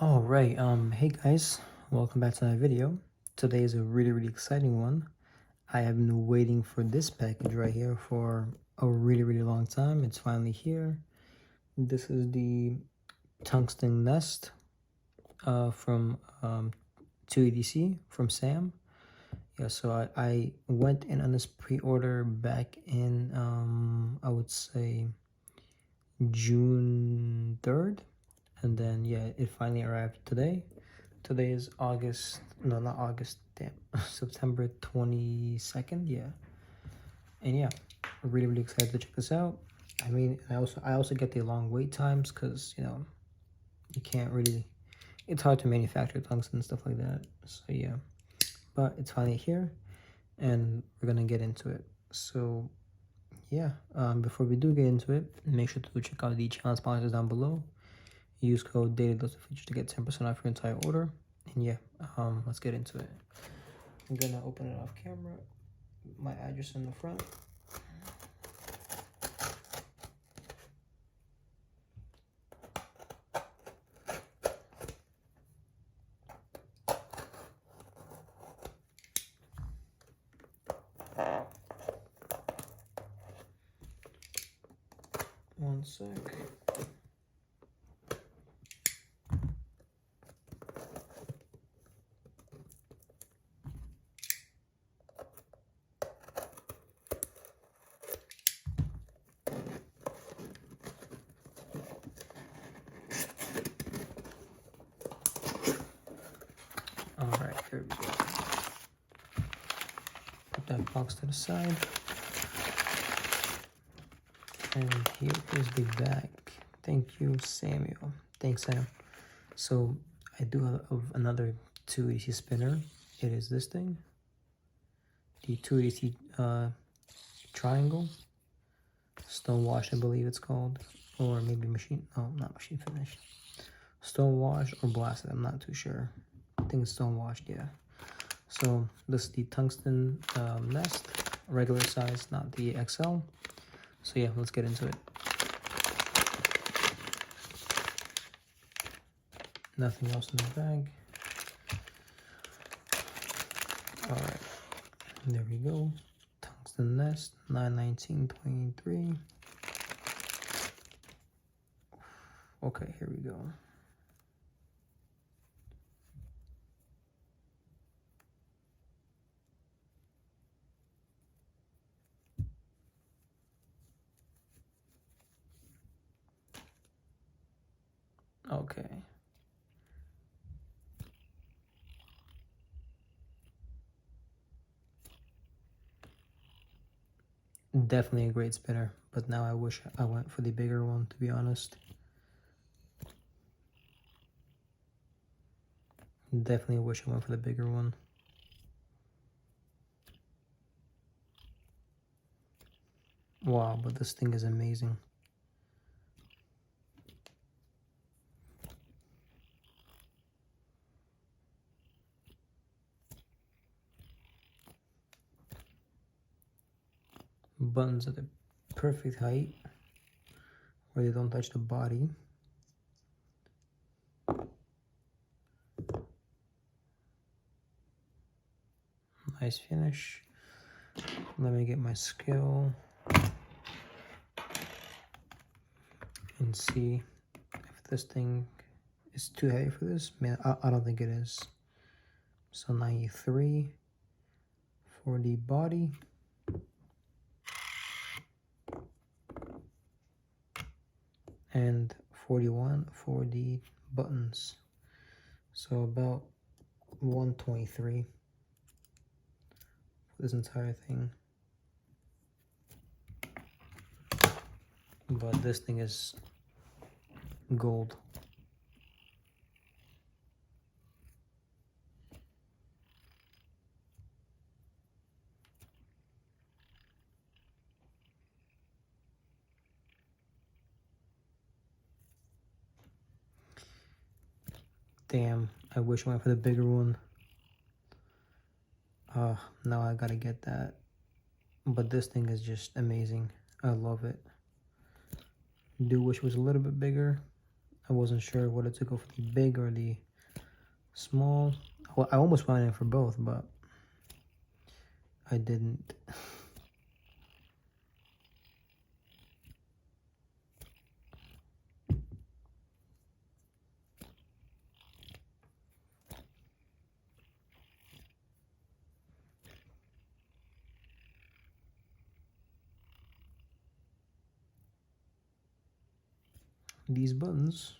All right, hey guys, welcome back to my video. Today is a really exciting one. I have been waiting for this package right here for a really long time. It's finally here. This is the Tungsten Nest from 2EDC from Sam. Yeah, so I went in on this pre-order back in I would say June 3rd, and then yeah, it finally arrived today. Today is August, no, not August, damn, September 22nd, yeah. And yeah, really excited to check this out. I mean, I also get the long wait times because, you can't really, it's hard to manufacture tungsten and stuff like that. So yeah, but it's finally here and we're gonna get into it. So yeah, before we do get into it, make sure to check out the channel sponsors down below. Use code DailyDoseOfFidgets to get 10% off your entire order. And yeah, let's get into it. I'm gonna open it off camera. My address in the front. One sec. Alright, here we go. Put that box to the side. And here is the bag. Thank you, Samuel. Thanks, Sam. So I do have another 2EDC spinner. It is this thing. The 2EDC triangle. Stonewash, I believe it's called. Or maybe machine, no, not machine finished. Stonewash or blasted, I'm not too sure. I think it's stonewashed, yeah. So this is the tungsten nest, regular size, not the XL. So yeah, let's get into it. Nothing else in the bag. All right, there we go. Tungsten nest, 9/19/23. Okay, here we go. Okay. Definitely a great spinner, but now I wish I went for the bigger one, to be honest. Definitely wish I went for the bigger one. Wow, but this thing is amazing. Buttons at the perfect height where they don't touch the body. Nice finish. Let me get my scale and see if this thing is too heavy for this. Man, I don't think it is. So 93 for the body. And 41 for the buttons. So about 123 for this entire thing. But this thing is gold. Damn, I wish I went for the bigger one. Now I gotta get that. But this thing is just amazing. I love it. Do wish it was a little bit bigger. I wasn't sure whether to go for the big or the small. Well, I almost went in for both, but I didn't. These buttons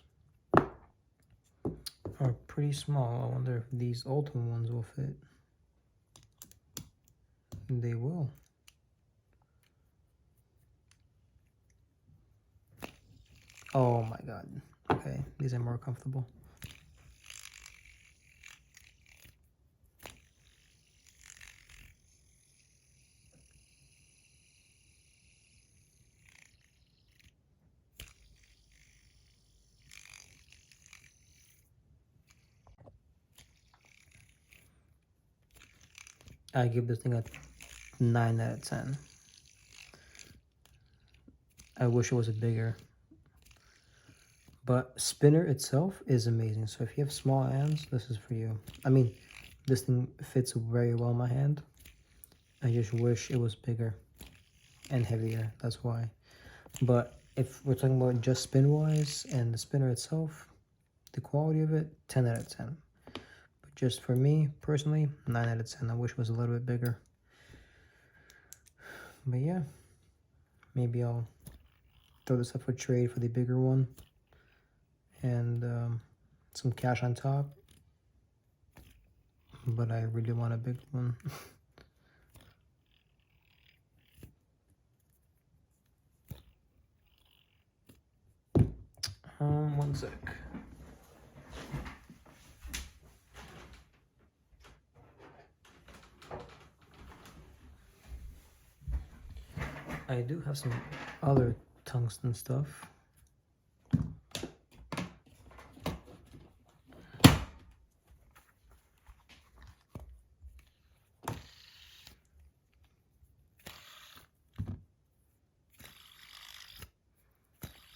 are pretty small. I wonder if these Ultimate ones will fit. They will. Oh my god. Okay, these are more comfortable. I give this thing a 9 out of 10. I wish it was a bigger. But spinner itself is amazing. So if you have small hands, this is for you. I mean, this thing fits very well in my hand. I just wish it was bigger and heavier. That's why. But if we're talking about just spin-wise and the spinner itself, the quality of it, 10 out of 10. But just for me, personally, 9 out of 10. I wish it was a little bit bigger. But yeah, maybe I'll throw this up for trade for the bigger one. And some cash on top. But I really want a big one. One sec. I do have some other tungsten stuff.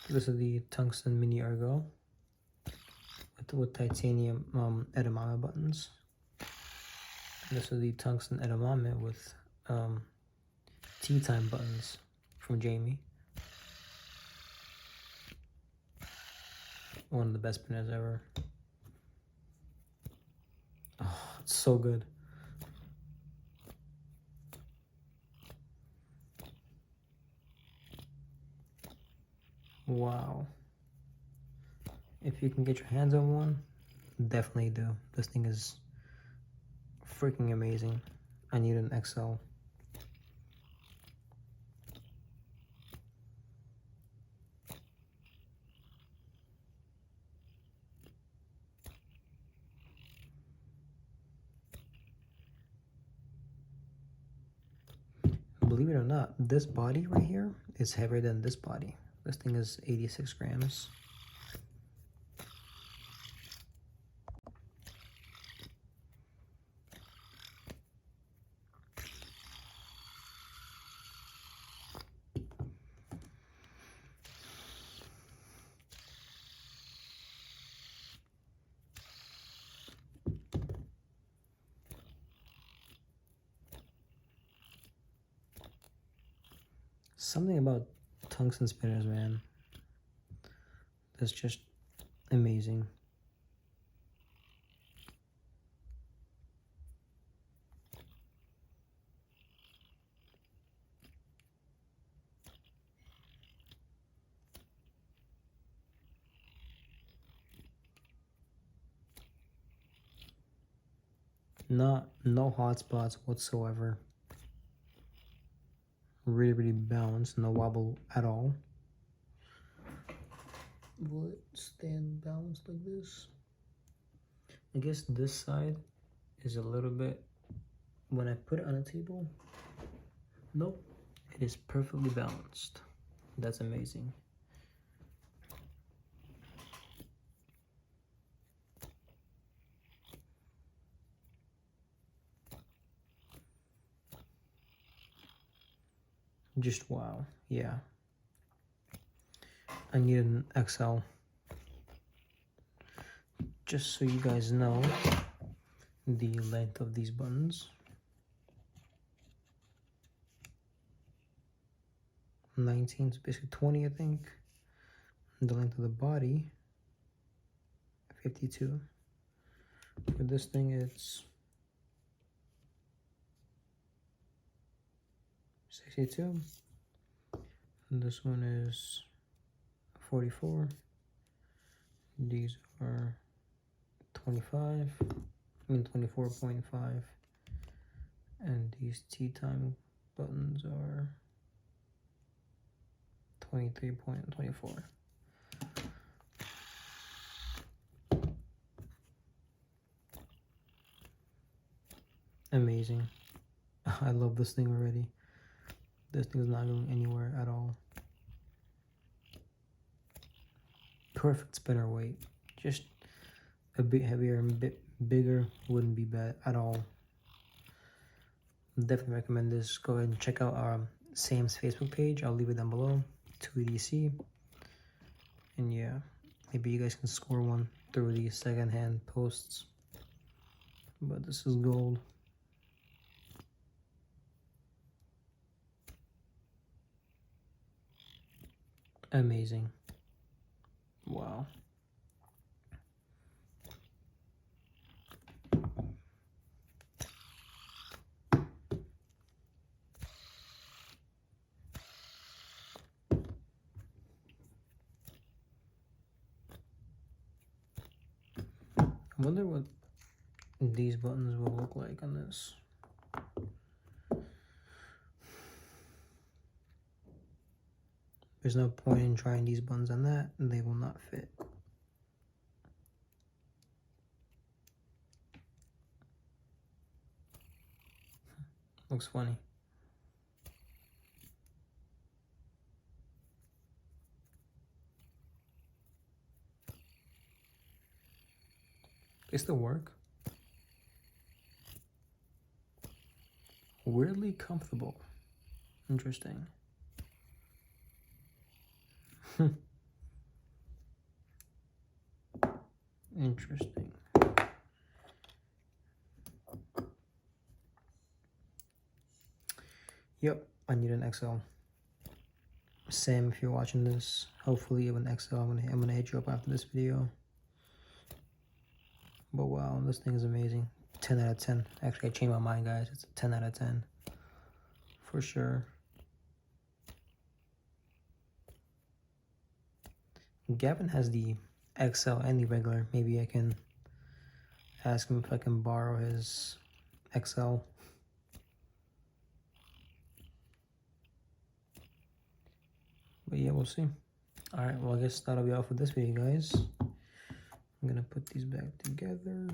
This is the Tungsten Mini Ergo with titanium edamame buttons. And this is the Tungsten edamame with tea time buttons from Jamie. One of the best spinners ever. Oh, it's so good. Wow. If you can get your hands on one, definitely do. This thing is freaking amazing. I need an XL. Believe it or not, this body right here is heavier than this body. This thing is 86 grams. Something about tungsten spinners, man. That's just amazing. No hot spots whatsoever. Really balanced, no wobble at all. Will it stand balanced like this? I guess this side is a little bit, when I put it on a table, nope, it is perfectly balanced. That's amazing. Just wow, yeah. I need an XL. just so you guys know the length of these buttons. 19, so basically 20, I think. And the length of the body, 52. For this thing, it's 62. And this one is 44. These are 25. I mean 24.5. And these tea time buttons are 23.24. Amazing. I love this thing already. This thing is not going anywhere at all. Perfect spinner weight. Just a bit heavier and a bit bigger wouldn't be bad at all. Definitely recommend this. Go ahead and check out our Sam's Facebook page. I'll leave it down below. 2EDC. And yeah, maybe you guys can score one through these secondhand posts. But this is gold. Amazing. Wow. I wonder what these buttons will look like on this. There's no point in trying these buttons on that, and they will not fit. Looks funny. They still work. Weirdly comfortable. Interesting. Interesting. Yep, I need an XL. Sam, if you're watching this, hopefully you have an XL. I'm gonna hit you up after this video. But wow, this thing is amazing. 10 out of 10. Actually, I changed my mind, guys. It's a 10 out of 10. For sure. Gavin has the XL and the regular. Maybe I can ask him if I can borrow his XL. But yeah, we'll see. Alright, well I guess that'll be all for this video, guys. I'm gonna put these back together.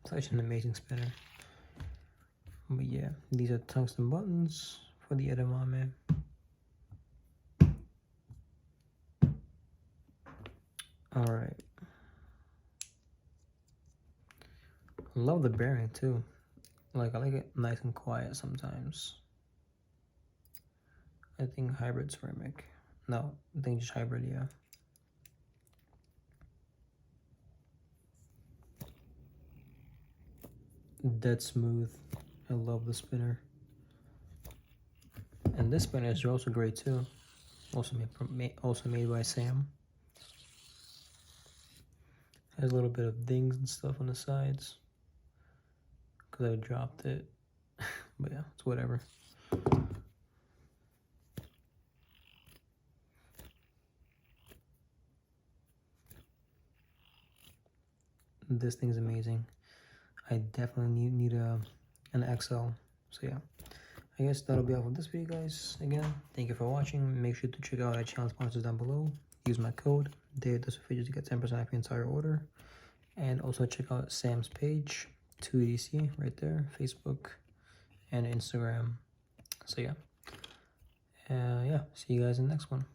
Such an amazing spinner. But yeah, these are tungsten buttons for the edamame. Alright. Love the bearing too. Like, I like it nice and quiet sometimes. I think hybrid ceramic. No, I think just hybrid, yeah. Dead smooth. I love the spinner. And this spinner is also great too. Also made by Sam. Has a little bit of dings and stuff on the sides. Because I dropped it. But yeah, it's whatever. This thing's amazing. I definitely need an XL. So yeah, I guess that'll be all for this video, guys. Again, thank you for watching. Make sure to check out our channel sponsors down below. Use my code Fidgets to get 10% off your entire order. And also check out Sam's page, 2EDC, right there, Facebook and Instagram. So yeah, see you guys in the next one.